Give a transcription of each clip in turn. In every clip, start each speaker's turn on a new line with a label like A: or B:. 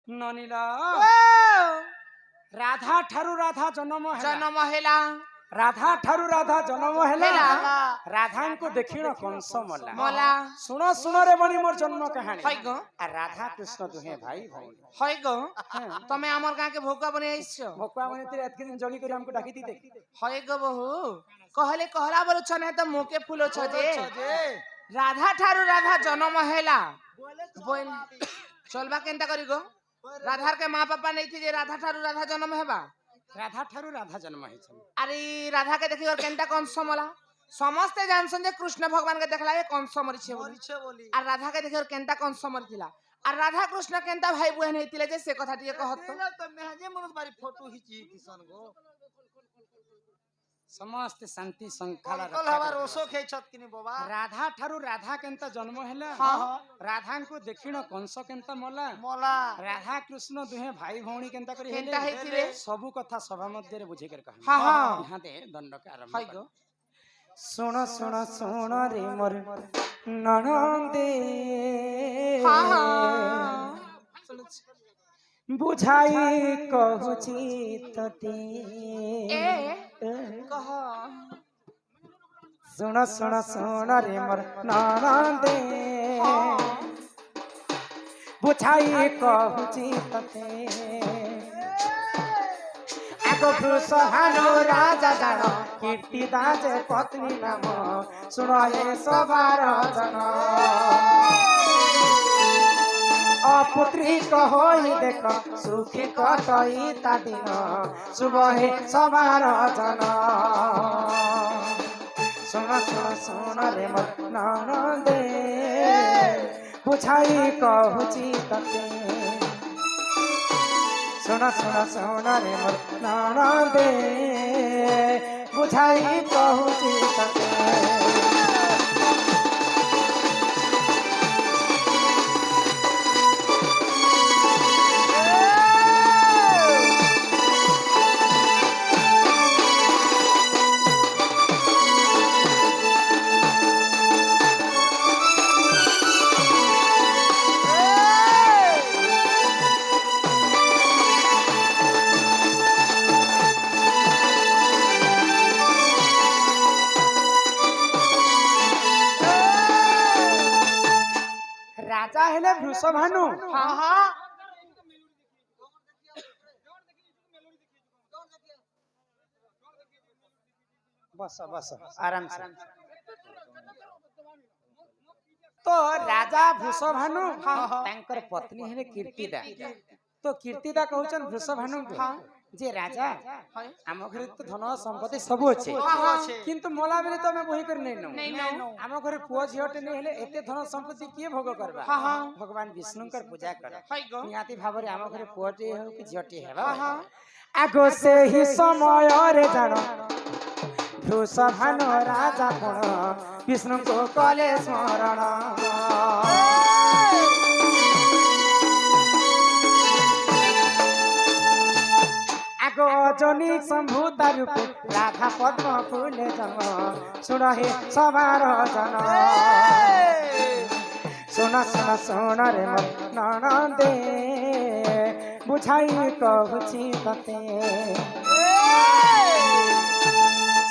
A: ननीला राधा ठारू राधा जन्म
B: हेला
A: राधा ठारू राधा जन्म हेला
B: हेला।
A: राधा को देखिण कंस मला
B: मला
A: सुनो सुनो रे बनी मोर जन्म कहानी
B: हई गो
A: आ राधा कृष्ण दुहे भाई भौणी
B: हई गो तमे हमर गां के भोका बने आइछो
A: भोकवा बने तेरे एतके दिन जगी करे हमको डाकी दी दे
B: हई गो बहू कहले कहला बोल छने त मोके फूलो छ जे राधा ठारू राधा जन्म हेला बोल चलबा केनता करी गो राधार के मां पापा नहीं थी जे राधा ठारू राधा जन्म हेबा
A: राधा ठारू राधा जन्म है छन
B: अरे राधा के देखी और केनता कंस मला समस्ते जानसन जे कृष्ण भगवान के देखला ये कंस मरी छे बोली आ राधा के देखी और केनता कंस मरतिला आ राधा कृष्ण केनता भाई बहन हेतिले जे से कथा टिके कहत
C: तो मेहजे मन बारी फोटो खींची किसन गो
A: समस्त शांति संखाला
C: कल हवा रोसो खे छत किनी बाबा
A: राधा ठारू राधा केनता जन्म हेला राधा को देखिण कंस केनता मला
C: मोला
A: राधा कृष्ण दुहे भाई भौणी केनता करी
B: केनता हेतिले
A: सबु कथा सभा मध्य रे बुझे कर कहा
B: हां हां
A: यहां दे दंड के आरंभ
B: हई गो
A: सुन सुन सुन रे मोर ननदे
B: हां हां
A: बुझाई कहूची तते
B: ए कह
A: सुन सुन सुन रे मोर ननदे बुझाई कहूची तते आगो भृषभानु राजा जान कीर्ति दाज पत्नी नाम सुन हे सबार जन अपुत्री कहोई देख सुखी कटई ता दिन शुभ हे सबार जन सुन सुन सुन रे मोर ननदे बुझाई कहूची तते सुन सुन सुन रे मोर ननदे बुझाई कहूची तते राजा हेले वृषभानु
B: हां हां
A: बस बस आराम से तो राजा वृषभानु तांकर पत्नी हेले कीर्तिदा तो कीर्तिदा कहउछन वृषभानु जे राजा आम घरे तो धन संपत्ति सब अच्छे किंतु मोला बेले तो मैं बही कर नहीं नो आम घरे पुओ झियोटे नहीं हेले एते धन संपत्ति किए भोग करबा भगवान विष्णुकर पूजा कर निहाती भाबरे आम घरे पुओटे हो कि झियोटे हेबा आगो से ही समय रे जानो वृषभानु राजा कोण विष्णु को कले स्मरण आगो जनी संभूता रूप राधा पद्म फूले जन सुन हे सबार जन सुन सुन सुन रे मोर ननदे बुझाई कहूची तते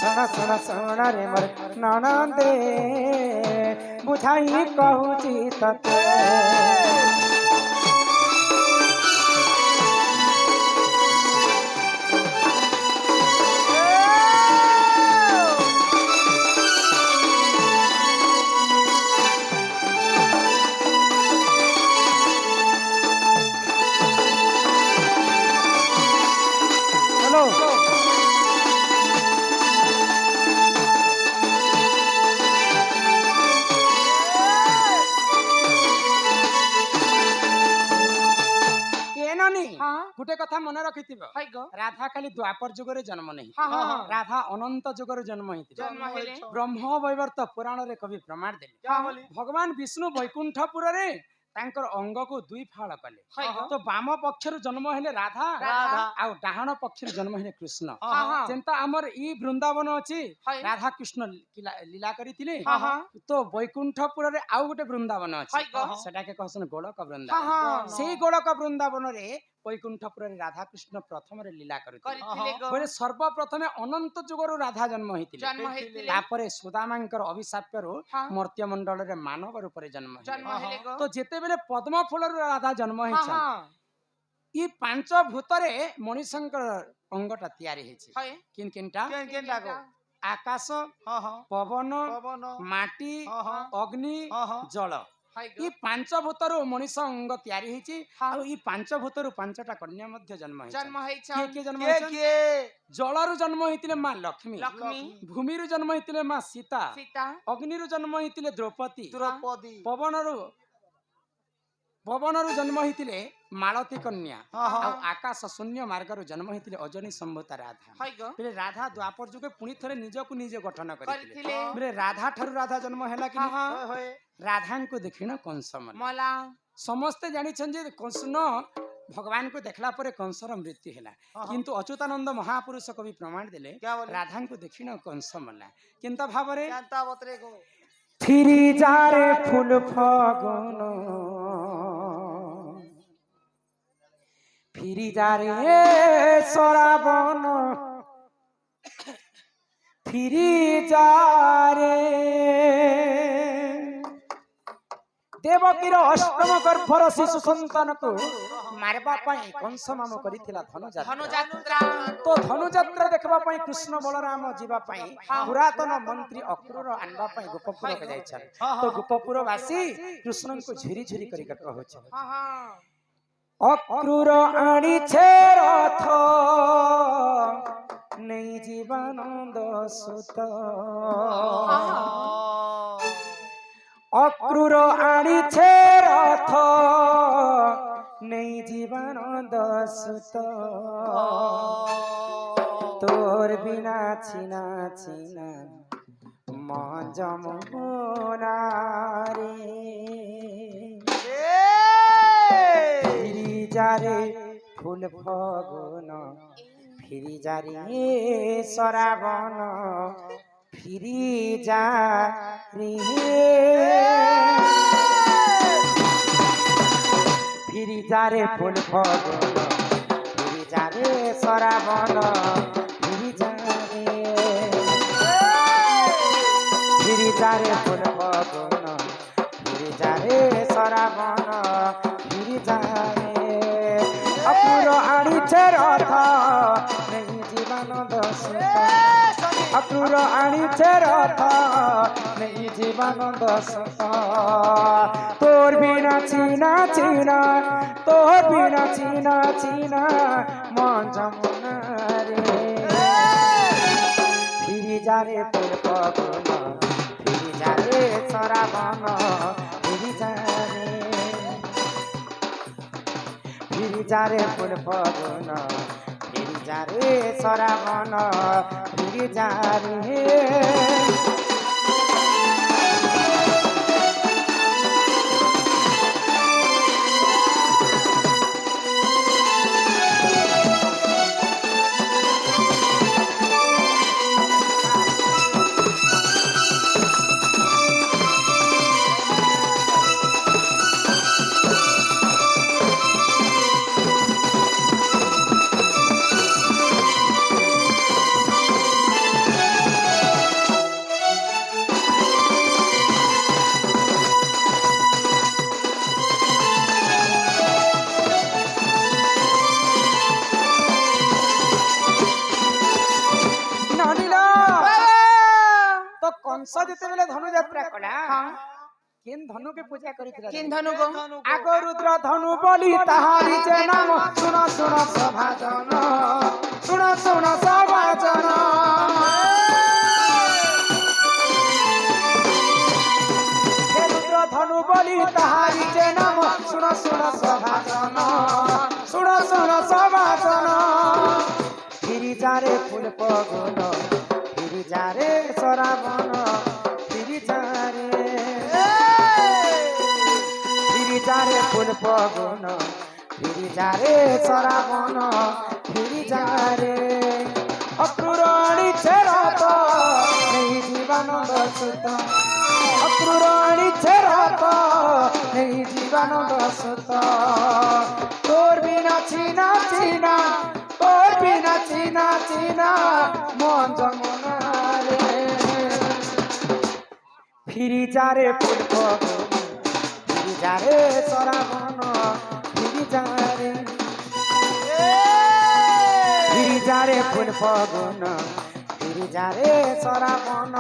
A: सुन सुन सुन रे मोर ननदे बुझाई कहूची तते गोटे कथा मन रखिथिब राधा खाली द्वापर जुगरे जन्म नहीं राधा अनंत जुगरे जन्म होइथिले ब्रह्म वैवर्त पुराण रे कवि प्रमाण देले भगवान विष्णु वैकुंठपुर रे ତାଙ୍କର ଅଙ୍ଗକୁ ଦୁଇ ଫାଳ କଲେ
B: ହଇ ଗୋ
A: ତ ବାମ ପକ୍ଷରୁ ଜନ୍ମ ହେଲେ ରାଧା
B: ରାଧା
A: ଆଉ ଡାହାଣ ପକ୍ଷରୁ ଜନ୍ମ ହେଲେ କୃଷ୍ଣ
B: ହଁ ହଁ
A: ଯେନ୍ତା ଆମର ଇ ବୃନ୍ଦାବନ ଅଛି
B: ହଇ
A: ରାଧା କୃଷ୍ଣ ଲୀଲା କରିଥିଲେ
B: ହଁ ହଁ
A: ତ ବୈକୁଣ୍ଠପୁରରେ ଆଉ ଗୋଟେ ବୃନ୍ଦାବନ ଅଛି
B: ହଇ ଗୋ
A: ସେଟାକେ କହସନ୍ ଗୋଳକ
B: ହଁ
A: ବୃନ୍ଦାବନ
B: ହଁ
A: ସେଇ ଗୋଳକ ବୃନ୍ଦାବନରେ ବୈକୁଣ୍ଠପୁରରେ ରାଧାକୃଷ୍ଣ ପ୍ରଥମରେ ଲୀଲା କରିଥିଲେ
B: କରିଥିଲେ ଗୋ
A: ବୋଲେ ସର୍ବପ୍ରଥମେ ଅନନ୍ତ ଯୁଗରୁ ରାଧା ଜନ୍ମ ହେଇଥିଲେ
B: ଜନ୍ମ ହେଇଥିଲେ
A: ତାପରେ ସୁଦାମାଙ୍କର ଅଭିଶାପରୁ
B: ହଁ
A: ମର୍ତ୍ତ୍ୟ ମଣ୍ଡଳରେ ମାନବ ରୂପରେ ଜନ୍ମ
B: ଜନ୍ମ
A: ହେଲେ
B: ହେଲେ ଗୋ
A: ତ ଯେତେବେଳେ ପଦ୍ମ ଫୁଲରୁ ରାଧା ଜନ୍ମ
B: ହଁ
A: ହେଇଛନ୍
B: ହଁ
A: ଇ ପାଞ୍ଚ ଭୂତରେ ମଣିଷଙ୍କର ଅଙ୍ଗଟା ତିଆରି ହେଇଛି
B: ହଇ
A: କିନ୍ଟା
C: କେନ୍ଟା ଗୋ
A: ଆକାଶ
C: ହଁ ହଁ
A: ପବନ
C: ପବନ
A: ମାଟି
C: ହଁ ହଁ
A: ଅଗ୍ନି
C: ହଁ ହଁ
A: ଜଳ
B: ହଇ
A: ଇ
B: ଗୋ
A: ପାଞ୍ଚ ଭୂତରୁ ମଣିଷ ଅଙ୍ଗ ତିଆରି ହେଇଛି
B: ହଁ।
A: ଆଉ ଇ ପାଞ୍ଚ ଭୂତରୁ ପାଞ୍ଚଟା କନ୍ୟା ମଧ୍ୟ ଜନ୍ମ
B: ଜନ୍ମ
A: ହେଇଛି
B: ହେଇଛନ୍
A: କିଏ ଜନ୍ମ
C: କିଏ
A: ହେଇଛନ୍
C: କିଏ
A: ଜଳରୁ ଜନ୍ମ ହେଇଥିଲେ ମା ଲକ୍ଷ୍ମୀ
B: ଲକ୍ଷ୍ମୀ
A: ଭୂମିରୁ ଜନ୍ମ ହେଇଥିଲେ ମା ସୀତା
B: ସୀତା
A: ଅଗ୍ନିରୁ ଜନ୍ମ ହେଇଥିଲେ ଦ୍ରୌପଦୀ
C: ଦ୍ରୌପଦୀ
A: ପବନରୁ ଜନ୍ମ ହେଇଥିଲେ ମାଳତୀ କନ୍ୟା
C: ହଁ, ହଁ।
A: ଆଉ ଆକାଶ ଶୂନ୍ୟ ମାର୍ଗରୁ ଜନ୍ମ ହେଇଥିଲେ ଅଜନୀ ସମ୍ଭୂତା ରାଧା
B: ହଇ ଗୋ
A: ବୋଲେ ରାଧା ଦ୍ୱାପର ଯୁଗେ ପୁଣି ଥରେ ନିଜକୁ ନିଜେ ଗଠନ କରିଥିଲେ
B: କରିଥିଲେ
A: ବୋଲେ ରାଧା ଠାରୁ ରାଧା ଜନ୍ମ ହେଲା କି
B: ହଁ
A: ନାହିଁ?
B: ହଁ
C: ହଏ
A: ରାଧାଙ୍କୁ ଦେଖିନ କଂସ ମଲା
B: ମଲା
A: ସମସ୍ତେ ଜାଣିଛନ୍ତି ଯେ କୃଷ୍ଣ ଭଗବାନଙ୍କୁ ଦେଖିଲା ପରେ କଂସର ମୃତ୍ୟୁ ହେଲା
C: ହଁ।
A: କିନ୍ତୁ ଅଚ୍ୟୁତାନନ୍ଦ ମହାପୁରୁଷ କବି ପ୍ରମାଣ ଦେଲେ
C: क्या बोले?
A: ରାଧାଙ୍କୁ ଦେଖିନ କଂସ ମଲା କିନ୍ତୁ ଭାବରେ
C: କେନ୍ତା ବତରେ ଗୋ
A: ଫିରି ଯାରେ ଫୁଲ ଫଗୁନ ফিরি যারে সরাবন ফিরি যারে দেবকীর অষ্টম গর্ভর শিশু সন্তানକୁ ମାରିବା ପାଇଁ କଂସ ମାମ କରିଥିଲା ଧନୁଯାତ୍ରା
B: ଧନୁଯାତ୍ରା
A: ତ ଧନୁଯାତ୍ରା ଦେଖିବା ପାଇଁ କୃଷ୍ଣ ବଳରାମ ଯିବା ପାଇଁ ପୁରାତନ ମନ୍ତ୍ରୀ ଅକ୍ରୁର ଆଣିବା ପାଇଁ ଗୋପପୁରକୁ ଯାଇଛନ୍ତି ତ ଗୋପପୁର ବାସୀ କୃଷ୍ଣଙ୍କୁ ଝୁରି ଝୁରି କରି କହୁଛନ୍ତି
B: ହଁ ହଁ
A: অক্রুর আনিছে রথ নেই জীবানন্দ সুত অক্রুর আনিছে রথ নেই জীবানন্দ সুত তোর বিনা ছিনা ছিনা মন যমুনা রে ফিরি যারে ফুল ফগুন ফিরি যারে সরাবন ফিরি যারে ফিরি যারে ফুল ফগুন ফিরি যারে সরাবন ফিরি যারে ফিরি যারে ফুল ফগুন ফিরি যারে সরাবন ফিরি যারে অপুর আনিছে রথ নেই জীবানন্দ সুত অপুর আনিছে রথ নেই জীবানন্দ সুত তোর বিনা চিনা চিনা তোর বিনা চিনা চিনা মন যমুনা রে ফিরি যারে ফুল ফগুন ফিরি যারে সরাবন ফিরি যারে ফিরি যারে ফুল ফগুন ফিরি যারে সরাবন ফিরি যারে ନଡ଼ିଲ ତ କଂସ ଯେତେବେଳେ ଧନୁଯାତ୍ରା କଲା କେନ୍ ଧନୁକେ ପୂଜା କରିଥିଲା
B: କିନ୍ ଧନୁ ଗୋ
A: ଆଗ ରୁଦ୍ର ଧନୁ ବୋଲି ତାହାରି ଯେ ନାମ ଶୁଣ ଶୁଣ ସଭାଜନ ଶୁଣ ଶୁଣ ସଭାଜନ ହେ ରୁଦ୍ର ଧନୁ ବୋଲି ତାହାରି ଯେ ନାମ ଶୁଣ ଶୁଣ ସଭାଜନ ଶୁଣ ଶୁଣ ସଭାଜନ ফিরি যারে ফুল ফগুন ফিরি যারে সরাবন ফিরি যারে ফিরি যারে रे फूल पगुन फिरी जा रे सराबन फिरी जा रे अक्रूरणी छेरा तो नहीं जीवानंद सुत अक्रूरणी छेरा तो नहीं जीवानंद सुत तोर बिना चीना चीना तोर बिना चीना चीना मन जमुना रे फिरी जा रे फूल पगुन फिरी जा रे सराबन फिरी जा रे फिरी जा रे फूल पगुन फिरी जा रे सराबन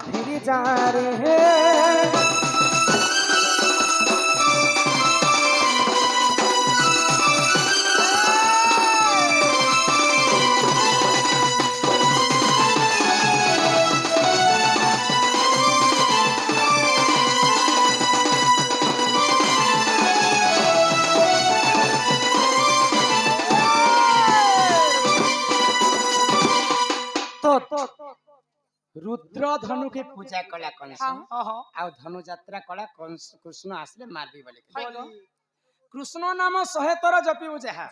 A: फिरी जा रे रुद्र धनु के पूजा कला कंस आ धनु यात्रा कला कंस कृष्ण आसले मारबी बोले कृष्ण नाम 100 थर जपिबु जहा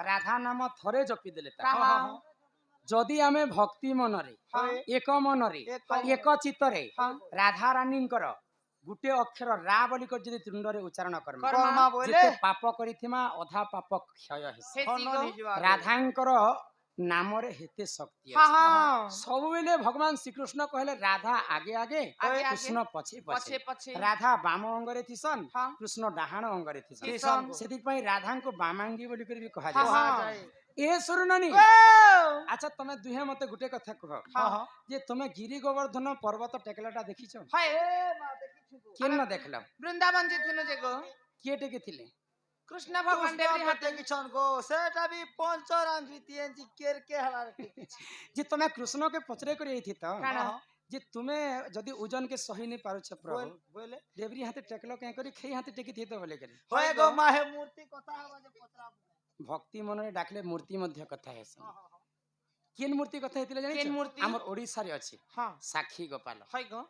A: राधा नाम थरे जपि देले जदि आमे भक्ति मनरे एक मनरे एक चित्तरे राधा रानींकर गुटे अक्षर रा बोली कर जदि तुंडरे उच्चारण कर्मा जेते पाप करिथिमा अधा पाप क्षय हेसे राधांकर नाम रे हेते शक्ति अछि सब बेले भगवान श्री कृष्ण कहले राधा आगे आगे कृष्ण पछे पछे राधा बाम अंगरे थिसन कृष्ण डाहाण अंगरे थिसन सेति पई राधा को बामांगी बोली कर भी कहा जाय ए सुरननी अच्छा तमे दुहे मते गुटे कथा कह जे तमे गिरि गोवर्धन पर्वत टेकलाटा देखिछो केन न देखलो
B: वृंदावन जेथिनो जेगो
A: के टेके थिले
B: कृष्ण भगवान देवरी हाथे
C: किछन गो सेटा भी पंचर आंगरी तीन जी केर के हला
A: जे तमे कृष्ण के पचरे कर एथि त जे तुमे जदि ओजन के सही नहीं पारो छ प्रभु
C: बोले
A: देवरी हाथे टेकलो के करी खई हाथे टेकी थी तो बोले करी
C: होय गो माहे मूर्ति कथा हवा जे पचरा
A: भक्ति मन रे डाकले मूर्ति मध्य कथा है केन मूर्ति कथा हेतिले जानि
B: केन मूर्ति
A: हमर ओडिसा रे अछि
B: हां
A: साखी गोपाल
B: होय गो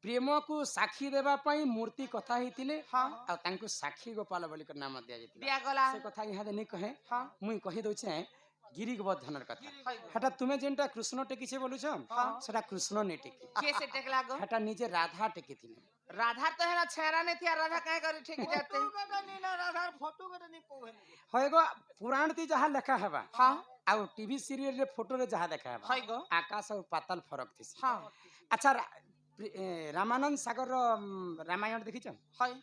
A: प्रेम को साखी देबा पई मूर्ति कथा हेतिले
B: हां
A: आ तांको साखी गोपाल बोली कर नाम दिया जेतिले
B: दिया गला
A: से कथा यहाँ दे नहीं कहे
B: हां
A: मुई कहि दउ छे गिरि गोवर्धनर कथा हटा तुमे जेनटा कृष्ण टेकी छे बोलु छ सेटा कृष्ण ने टेकी
B: के से टेकला गो
A: हटा निजे राधा टेकी थिले
B: राधा तो है ना छेरा नहीं थी राधा काहे करे ठेकी जाते
C: नीला राधार फोटो के नहीं पोहे
A: होएगो पुराण ती जहा लेखा हेबा
B: हां
A: आ टीवी सीरियल रे फोटो रे जहा देखा हेबा
B: होय गो
A: आकाश और पाताल फरक थिस
B: हां
A: अच्छा रामानंद सागर रो रामायण देखि छ
B: होय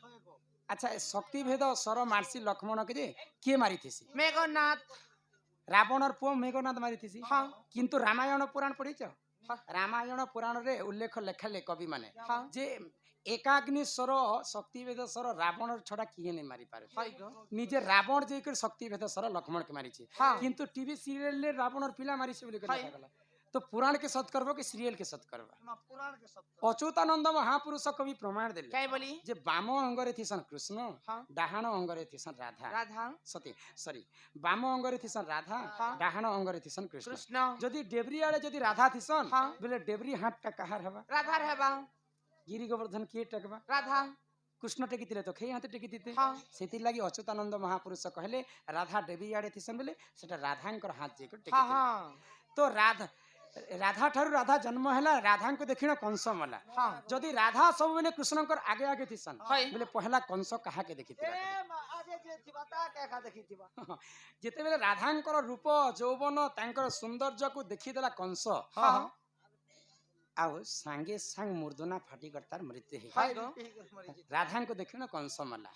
A: अच्छा शक्ति भेद सर मारसी लक्ष्मण के जे के मारी थिसी
B: मेघनाथ
A: रावणर पो मेघनाथ मारी थिसी
B: हां
A: किंतु रामायण पुराण पढ़ी छ रामायण पुराण रे उल्लेख लेखाले कवि माने जे एकाग्निश्वर शक्ति भेदेश्वर रावण छड़ा किए नहीं मारी पारे निजे रावण जेकर शक्ति भेदेश्वर लक्ष्मण के मारी छे किंतु टीवी सीरियल ले रावण पिला मारी छे बोली के देखा गला तो पुराण के सत करबो कि सीरियल के सत करबो
C: पुराण के सब
A: अच्युतानंद महापुरुष कवि प्रमाण देले
B: काय बोली
A: जे बाम अंगरे थिसन कृष्ण डाहाण अंगरे थिसन राधा
B: राधा
A: सती सॉरी बाम अंगरे थिसन राधा डाहाण अंगरे थिसन कृष्ण
B: कृष्ण
A: जदि डेबरी आले जदि राधा थिसन बोले डेबरी हाथ का कहार हबा
B: राधा रहबा
A: गिरि गोवर्धन के टकबा
B: राधा
A: कृष्ण टेकी थिले तो खई हाथे टेकी दिते सेति लागि अच्युतानंद महापुरुष कहले राधा देवी आड़े थिसन बोले सेटा राधांकर हाथ जे टेकी तो राधा ठारू राधा जन्म हैला राधा को देखिन कंस मला जदि राधा सब बेले कृष्णकर आगे आगे थिसन बोले पहला कंस कहा के देखिथिला
C: आगे जे थिबा ता के का देखिथिबा
A: जेते बेले राधांकर रूप यौवन तांकर सौंदर्य को देखिदेला कंस आउ सांगे सांग मुर्दना फाटी करतार मृत्यु है राधा को देखिन कंस मला